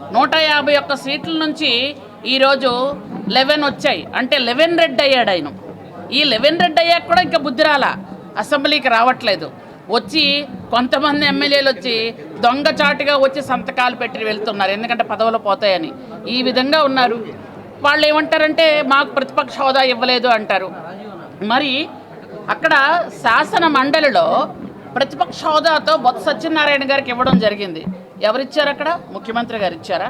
151 సీట్ల నుంచి ఈరోజు 11 వచ్చాయి. అంటే 11 రెడ్ అయ్యాడు ఆయన. ఈ 11 రెడ్ అయ్యాక కూడా ఇంకా బుద్ధి రాలా, అసెంబ్లీకి రావట్లేదు. వచ్చి కొంతమంది ఎమ్మెల్యేలు వచ్చి దొంగచాటుగా వచ్చి సంతకాలు పెట్టి వెళ్తున్నారు, ఎందుకంటే పదవులు పోతాయని. ఈ విధంగా ఉన్నారు. వాళ్ళు ఏమంటారంటే మాకు ప్రతిపక్ష హోదా ఇవ్వలేదు అంటారు. మరి అక్కడ శాసన మండలిలో ప్రతిపక్ష హోదాతో బొత్స సత్యనారాయణ గారికి ఇవ్వడం జరిగింది. ఎవరిచ్చారు? అక్కడ ముఖ్యమంత్రి గారు ఇచ్చారా?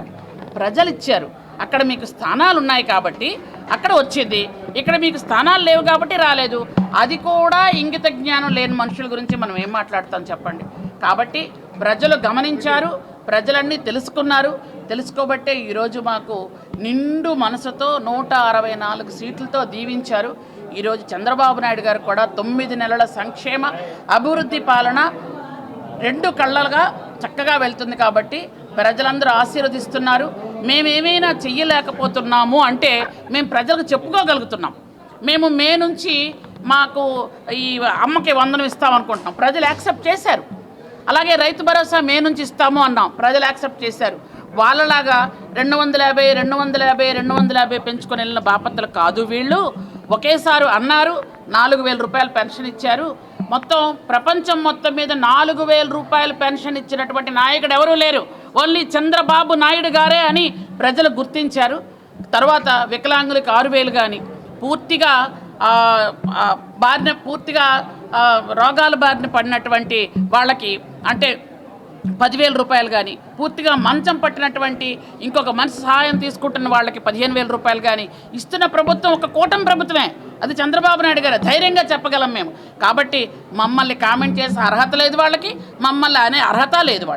ప్రజలు ఇచ్చారు. అక్కడ మీకు స్థానాలు ఉన్నాయి కాబట్టి అక్కడ వచ్చింది, ఇక్కడ మీకు స్థానాలు లేవు కాబట్టి రాలేదు. అది కూడా ఇంగిత జ్ఞానం లేని మనుషుల గురించి మనం ఏం మాట్లాడతాం చెప్పండి. కాబట్టి ప్రజలు గమనించారు, ప్రజలన్నీ తెలుసుకున్నారు. తెలుసుకోబట్టే ఈరోజు మాకు నిండు మనసుతో 164 సీట్లతో దీవించారు. ఈరోజు చంద్రబాబు నాయుడు గారు కూడా 9 నెలల సంక్షేమ అభివృద్ధి పాలన 2 కళ్ళలుగా చక్కగా వెళ్తుంది. కాబట్టి ప్రజలందరూ ఆశీర్వదిస్తున్నారు. మేమేమైనా చెయ్యలేకపోతున్నాము అంటే మేము ప్రజలకు చెప్పుకోగలుగుతున్నాం. మేము మే నుంచి మాకు ఈ అమ్మకి వందనం ఇస్తామనుకుంటున్నాం, ప్రజలు యాక్సెప్ట్ చేశారు. అలాగే రైతు భరోసా మే నుంచి ఇస్తాము అన్నాం, ప్రజలు యాక్సెప్ట్ చేశారు. వాళ్ళలాగా 250 పెంచుకొని వెళ్ళిన బాపత్తులు కాదు వీళ్ళు. ఒకేసారి అన్నారు, 4,000 రూపాయలు పెన్షన్ ఇచ్చారు. మొత్తం ప్రపంచం మొత్తం మీద 4,000 రూపాయలు పెన్షన్ ఇచ్చినటువంటి నాయకుడు ఎవరూ లేరు, ఓన్లీ చంద్రబాబు నాయుడు గారే అని ప్రజలు గుర్తించారు. తర్వాత వికలాంగులకు 6,000 కానీ, పూర్తిగా రోగాల బారిన పడినటువంటి వాళ్ళకి అంటే 10,000 రూపాయలు కానీ, పూర్తిగా మంచం పట్టినటువంటి ఇంకొక మనిషి సహాయం తీసుకుంటున్న వాళ్ళకి 15,000 రూపాయలు కానీ ఇస్తున్న ప్రభుత్వం ఒక కూటమి ప్రభుత్వమే. అది చంద్రబాబు నాయుడు గారు, ధైర్యంగా చెప్పగలం మేము. కాబట్టి మమ్మల్ని కామెంట్ చేసే అర్హత లేదు వాళ్ళకి, మమ్మల్ని అనే అర్హత లేదు వాళ్ళకి.